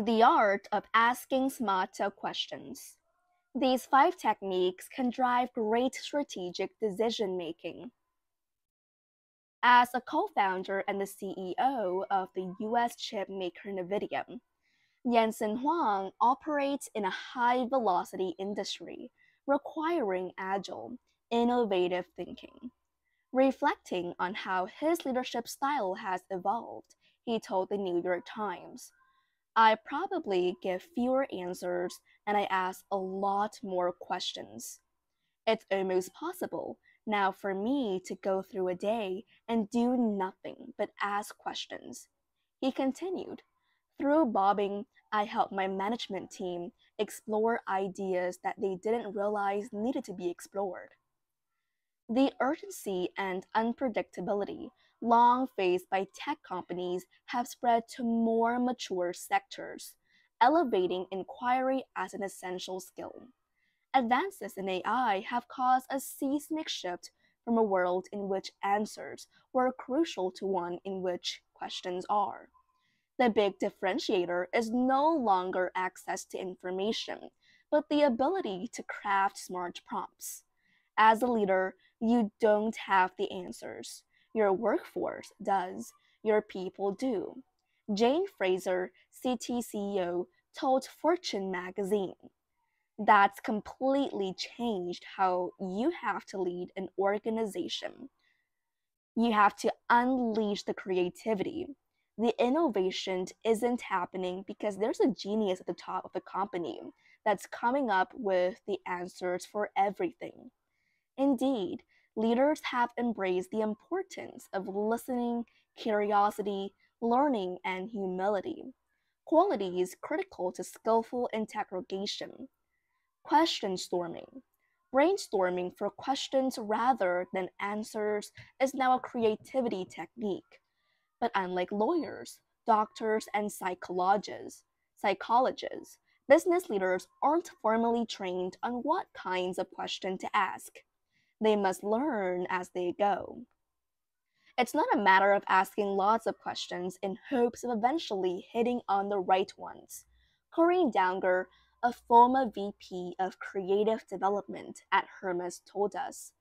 The art of asking smarter questions. These five techniques can drive great strategic decision making. As a co-founder and the CEO of the US chip maker NVIDIA, Jensen Huang operates in a high-velocity industry requiring agile, innovative thinking. Reflecting on how his leadership style has evolved, he told the New York Times, I probably give fewer answers and I ask a lot more questions. It's almost possible now for me to go through a day and do nothing but ask questions. He continued, through bobbing, I helped my management team explore ideas that they didn't realize needed to be explored. The urgency and unpredictability long faced by tech companies have spread to more mature sectors, elevating inquiry as an essential skill. Advances in AI have caused a seismic shift from a world in which answers were crucial to one in which questions are. The big differentiator is no longer access to information, but the ability to craft smart prompts. As a leader, you don't have the answers. Your workforce does. Your people do. Jane Fraser, CTCEO, told Fortune magazine. That's completely changed how you have to lead an organization. You have to unleash the creativity. The innovation isn't happening because there's a genius at the top of the company that's coming up with the answers for everything. Indeed, leaders have embraced the importance of listening, curiosity, learning, and humility, qualities critical to skillful interrogation. Question storming. Brainstorming for questions rather than answers is now a creativity technique. But unlike lawyers, doctors, and psychologists, business leaders aren't formally trained on what kinds of questions to ask. They must learn as they go. It's not a matter of asking lots of questions in hopes of eventually hitting on the right ones. Corinne Dowger, a former VP of Creative Development at Hermes, told us,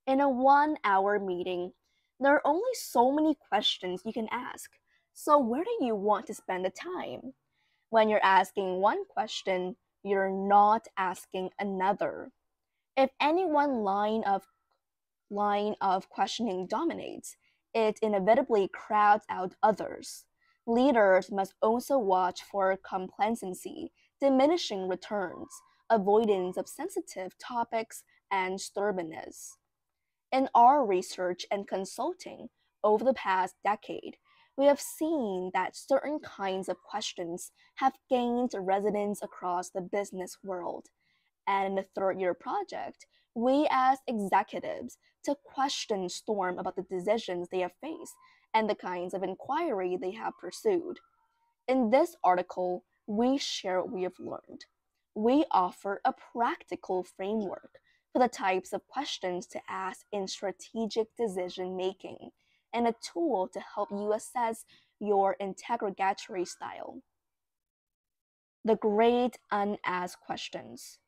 in a 1 hour meeting, there are only so many questions you can ask. So where do you want to spend the time? When you're asking one question, you're not asking another. If any one line of questioning dominates, it inevitably crowds out others. Leaders must also watch for complacency, diminishing returns, avoidance of sensitive topics, and stubbornness. In our research and consulting over the past decade, we have seen that certain kinds of questions have gained resonance across the business world. And in the third year project, we asked executives to question Storm about the decisions they have faced and the kinds of inquiry they have pursued. In this article, we share what we have learned. We offer a practical framework for the types of questions to ask in strategic decision making and a tool to help you assess your interrogatory style. The great unasked questions.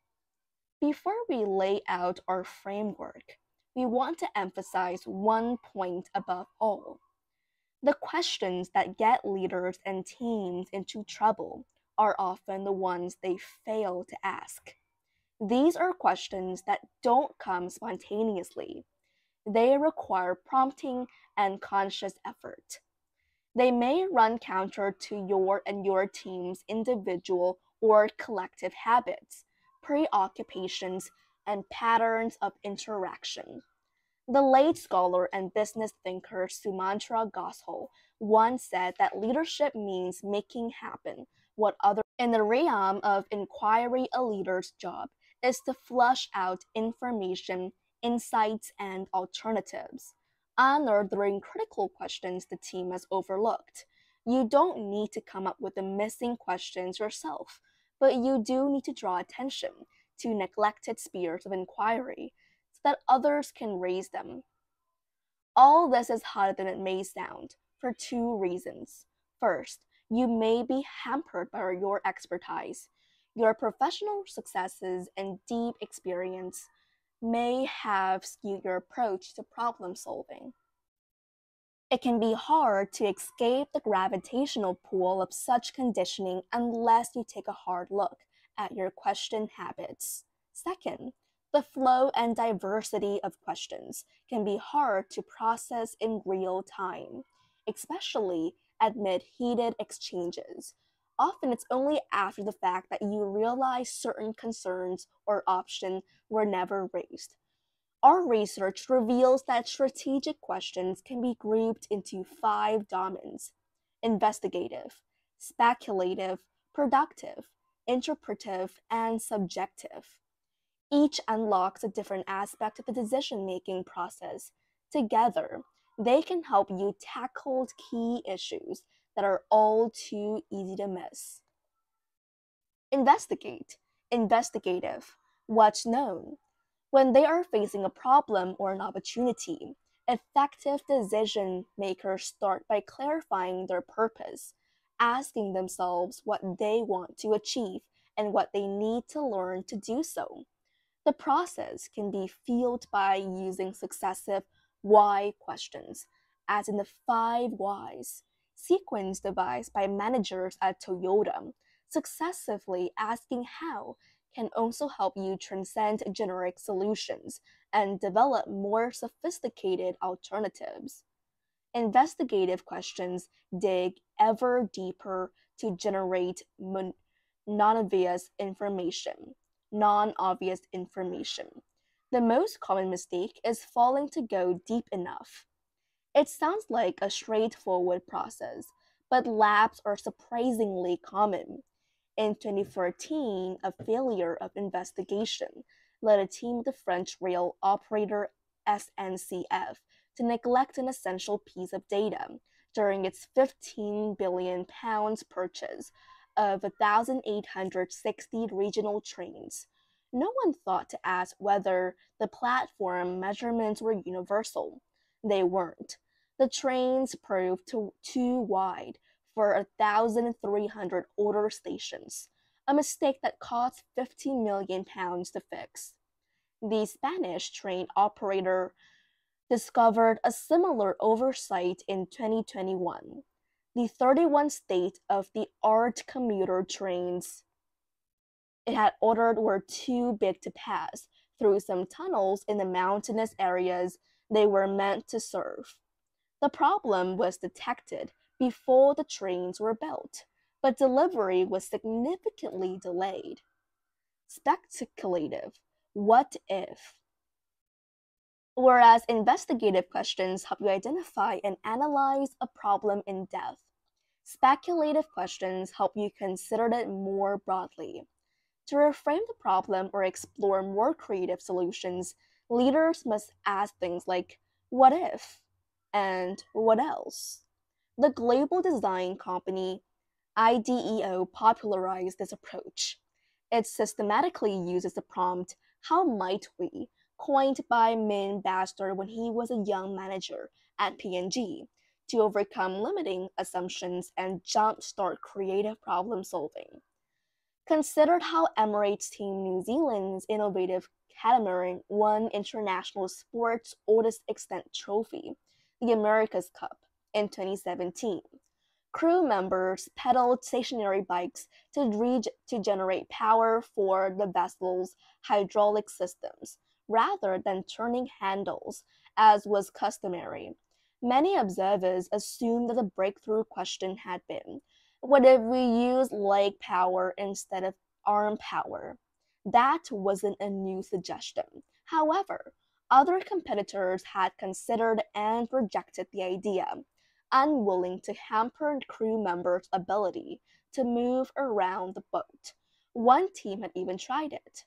Before we lay out our framework, we want to emphasize one point above all. The questions that get leaders and teams into trouble are often the ones they fail to ask. These are questions that don't come spontaneously. They require prompting and conscious effort. They may run counter to your and your team's individual or collective habits, preoccupations, and patterns of interaction. The late scholar and business thinker Sumantra Goswami once said that leadership means making happen what others. In the realm of inquiry, a leader's job is to flush out information, insights, and alternatives, unearthing critical questions the team has overlooked. You don't need to come up with the missing questions yourself, but you do need to draw attention to neglected spheres of inquiry so that others can raise them. All this is harder than it may sound, for two reasons. First, you may be hampered by your expertise. Your professional successes and deep experience may have skewed your approach to problem solving. It can be hard to escape the gravitational pull of such conditioning unless you take a hard look at your question habits. Second, the flow and diversity of questions can be hard to process in real time, especially amid heated exchanges. Often it's only after the fact that you realize certain concerns or options were never raised. Our research reveals that strategic questions can be grouped into five domains: investigative, speculative, productive, interpretive, and subjective. Each unlocks a different aspect of the decision making process. Together, they can help you tackle key issues that are all too easy to miss. Investigate, investigative, what's known. When they are facing a problem or an opportunity, effective decision makers start by clarifying their purpose, asking themselves what they want to achieve and what they need to learn to do so. The process can be fueled by using successive why questions, as in the five whys, sequence devised by managers at Toyota. Successively asking how can also help you transcend generic solutions and develop more sophisticated alternatives. Investigative questions dig ever deeper to generate non-obvious information. Non-obvious information. The most common mistake is failing to go deep enough. It sounds like a straightforward process, but lapses are surprisingly common. In 2014, a failure of investigation led a team of the French rail operator SNCF to neglect an essential piece of data during its £15 billion purchase of 1,860 regional trains. No one thought to ask whether the platform measurements were universal. They weren't. The trains proved too wide for 1,300 older stations, a mistake that cost £15 million to fix. The Spanish train operator discovered a similar oversight in 2021. The 31 state-of-the-art commuter trains it had ordered were too big to pass through some tunnels in the mountainous areas they were meant to serve. The problem was detected before the trains were built, but delivery was significantly delayed. Speculative, what if? Whereas investigative questions help you identify and analyze a problem in depth, speculative questions help you consider it more broadly. To reframe the problem or explore more creative solutions, leaders must ask things like, what if? And what else? The global design company IDEO popularized this approach. It systematically uses the prompt, how might we, coined by Min Baster when he was a young manager at P&G, to overcome limiting assumptions and jumpstart creative problem solving. Consider how Emirates Team New Zealand's innovative catamaran won international sports' oldest extant trophy, the America's Cup, in 2017. Crew members pedaled stationary bikes to generate power for the vessel's hydraulic systems, rather than turning handles, as was customary. Many observers assumed that the breakthrough question had been, what if we use leg power instead of arm power? That wasn't a new suggestion. However, other competitors had considered and rejected the idea, unwilling to hamper crew members' ability to move around the boat. One team had even tried it.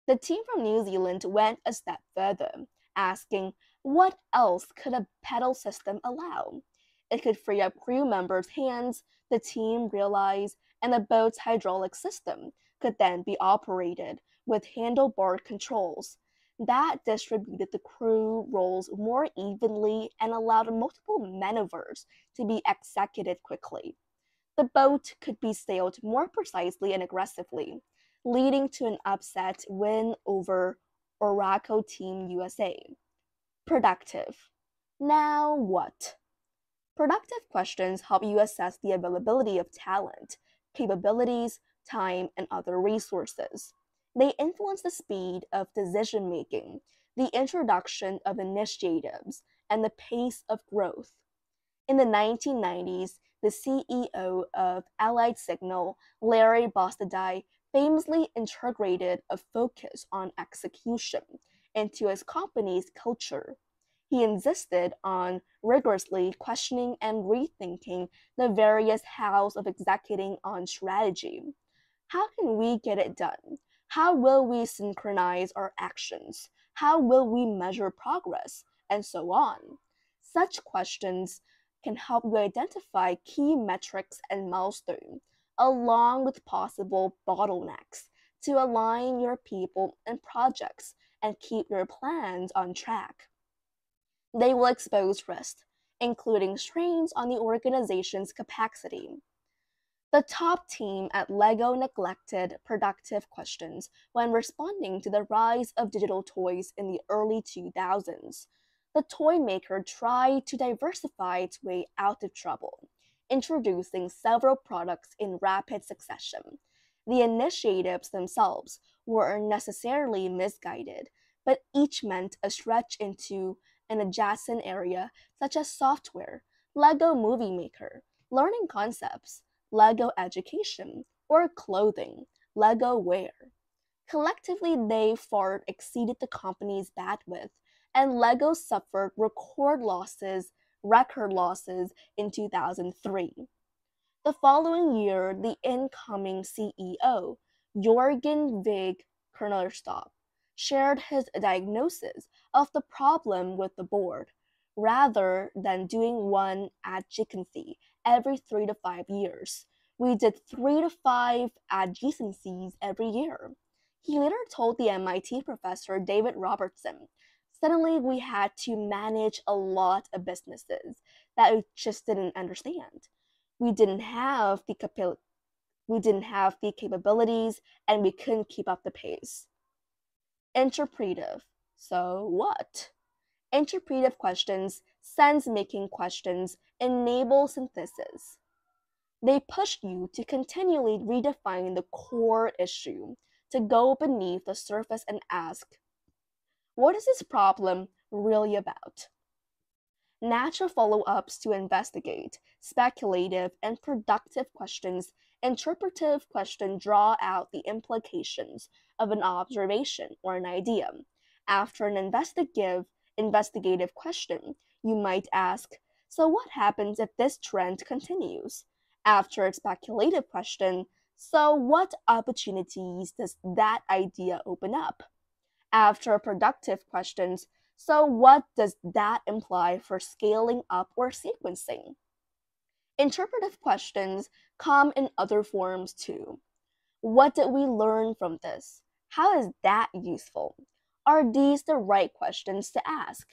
The team from New Zealand went a step further, asking, what else could a pedal system allow? It could free up crew members' hands, the team realized, and the boat's hydraulic system could then be operated with handlebar controls. That distributed the crew roles more evenly and allowed multiple maneuvers to be executed quickly. the boat could be sailed more precisely and aggressively, leading to an upset win over Oracle Team USA. Productive. Now what? Productive questions help you assess the availability of talent, capabilities, time, and other resources. They influence the speed of decision making, the introduction of initiatives, and the pace of growth. In the 1990s, the CEO of Allied Signal, Larry Bostadai, famously integrated a focus on execution into his company's culture. He insisted on rigorously questioning and rethinking the various hows of executing on strategy. How can we get it done? How will we synchronize our actions? How will we measure progress? And so on. Such questions can help you identify key metrics and milestones, along with possible bottlenecks, to align your people and projects and keep your plans on track. They will expose risks, including strains on the organization's capacity. The top team at LEGO neglected productive questions when responding to the rise of digital toys in the early 2000s. The toy maker tried to diversify its way out of trouble, introducing several products in rapid succession. The initiatives themselves were necessarily misguided, but each meant a stretch into an adjacent area such as software, LEGO Movie Maker, learning concepts, LEGO Education, or clothing, LEGO Wear. Collectively, they far exceeded the company's bandwidth, and LEGO suffered record losses in 2003. The following year, the incoming CEO, Jorgen Vig Kernerstock, shared his diagnosis of the problem with the board. Rather than doing one adjacency every 3 to 5 years, we did 3 to 5 adjacencies every year. He later told the MIT professor David Robertson, suddenly we had to manage a lot of businesses that we just didn't understand. We didn't have the capabilities, and we couldn't keep up the pace. Interpretive. So what? Interpretive questions, sense-making questions, enable synthesis. They push you to continually redefine the core issue, to go beneath the surface and ask, what is this problem really about? Natural follow-ups to investigate, speculative and productive questions, interpretive questions draw out the implications of an observation or an idea. After an investigative question, you might ask, so what happens if this trend continues? After a speculative question, so what opportunities does that idea open up? After productive questions, so what does that imply for scaling up or sequencing? Interpretive questions come in other forms too. What did we learn from this? How is that useful? Are these the right questions to ask?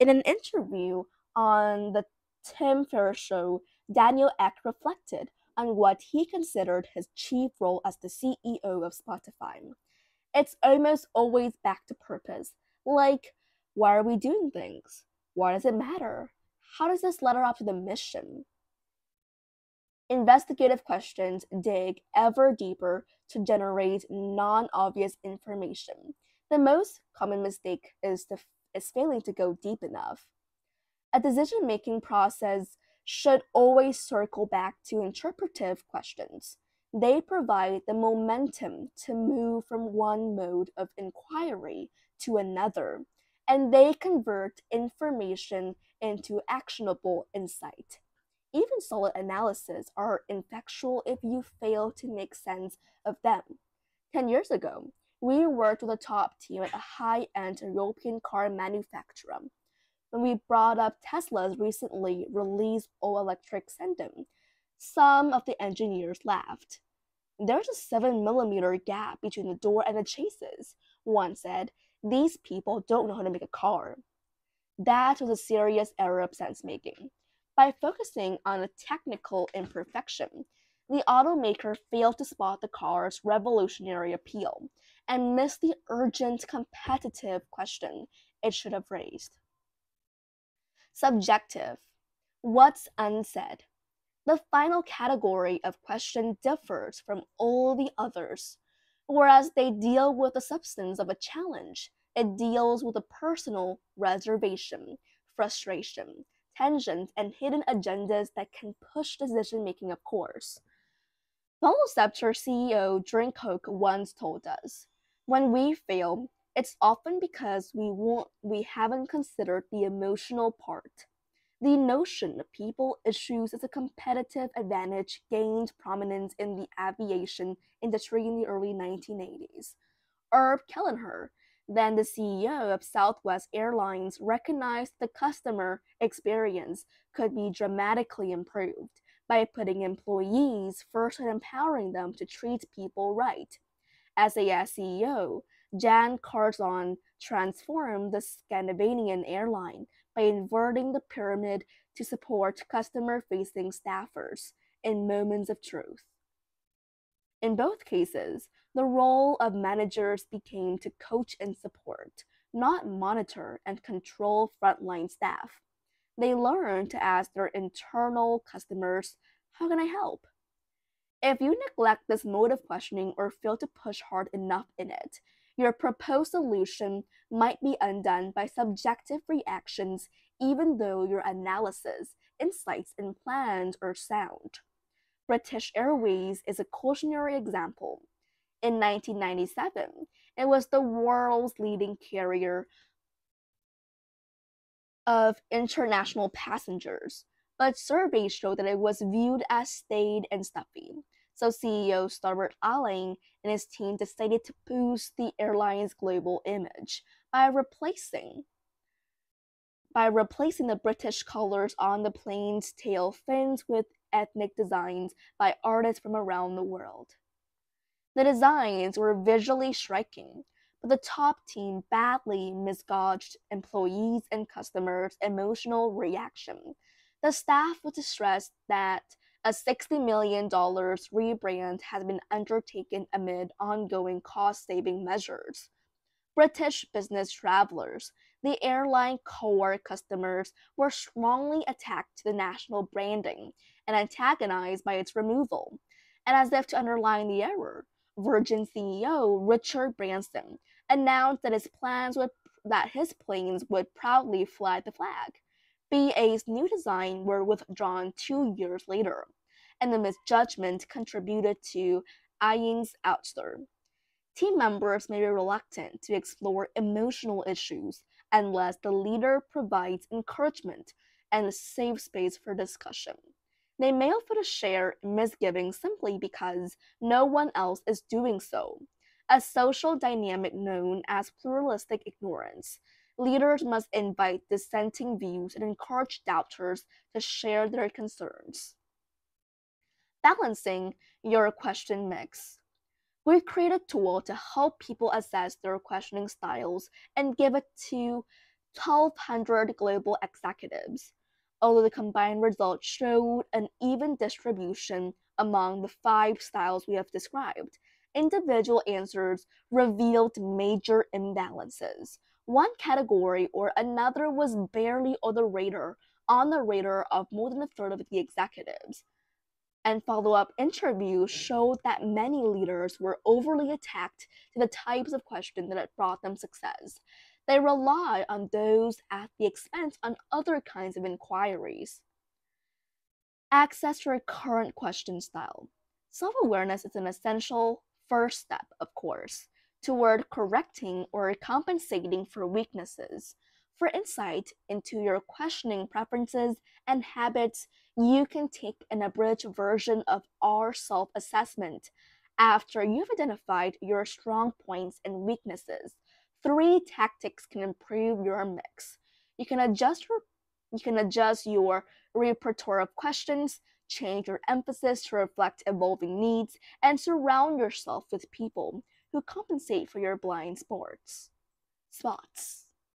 In an interview on the Tim Ferriss show, Daniel Ek reflected on what he considered his chief role as the CEO of Spotify. It's almost always back to purpose, like, why are we doing things? Why does it matter? How does this ladder up to the mission? Investigative questions dig ever deeper to generate non-obvious information. The most common mistake is failing to go deep enough. A decision-making process should always circle back to interpretive questions. They provide the momentum to move from one mode of inquiry to another, and they convert information into actionable insight. Even solid analyses are ineffectual if you fail to make sense of them. 10 years ago, we worked with a top team at a high-end European car manufacturer. When we brought up Tesla's recently released all-electric Sendum, some of the engineers laughed. There's a 7 mm gap between the door and the chassis, one said. These people don't know how to make a car. That was a serious error of sense-making. By focusing on a technical imperfection, the automaker failed to spot the car's revolutionary appeal and missed the urgent competitive question it should have raised. Subjective. What's unsaid? The final category of question differs from all the others. Whereas they deal with the substance of a challenge, it deals with a personal reservation, frustration, tensions, and hidden agendas that can push decision making, of course. Velociptor CEO Drink Coke once told us, when we fail, it's often because we haven't considered the emotional part. The notion of people issues as a competitive advantage gained prominence in the aviation industry in the early 1980s. Herb Kelleher, then the CEO of Southwest Airlines, recognized the customer experience could be dramatically improved by putting employees first and empowering them to treat people right. SAS CEO Jan Carlzon transformed the Scandinavian airline by inverting the pyramid to support customer-facing staffers in moments of truth. In both cases, the role of managers became to coach and support, not monitor and control frontline staff. They learned to ask their internal customers, how can I help? If you neglect this mode of questioning or fail to push hard enough in it, your proposed solution might be undone by subjective reactions, even though your analysis, insights, and plans are sound. British Airways is a cautionary example. In 1997, it was the world's leading carrier of international passengers, but surveys showed that it was viewed as staid and stuffy. So CEO Stuart Allen and his team decided to boost the airline's global image by replacing the British colors on the plane's tail fins with ethnic designs by artists from around the world. The designs were visually striking, but the top team badly misgauged employees' and customers' emotional reaction. The staff was distressed that a $60 million rebrand has been undertaken amid ongoing cost-saving measures. British business travelers, the airline core customers, were strongly attacked to the national branding and antagonized by its removal. And as if to underline the error, Virgin CEO Richard Branson announced that his planes would proudly fly the flag. BA's new design were withdrawn 2 years later, and the misjudgment contributed to Aying's ouster. Team members may be reluctant to explore emotional issues unless the leader provides encouragement and a safe space for discussion. They may offer to share misgivings simply because no one else is doing so, a social dynamic known as pluralistic ignorance. Leaders must invite dissenting views and encourage doubters to share their concerns. Balancing your question mix. We create a tool to help people assess their questioning styles and give it to 1,200 global executives. Although the combined results showed an even distribution among the 5 styles we have described, individual answers revealed major imbalances. One category or another was barely on the radar of more than a third of the executives. And follow-up interviews showed that many leaders were overly attacked to the types of questions that had brought them success. They rely on those at the expense on other kinds of inquiries. Access to a current question style. Self-awareness is an essential first step, of course, toward correcting or compensating for weaknesses. For insight into your questioning preferences and habits, you can take an abridged version of our self-assessment. After you've identified your strong points and weaknesses, 3 tactics can improve your mix. You can adjust your repertoire of questions, change your emphasis to reflect evolving needs, and surround yourself with people who compensate for your blind spots.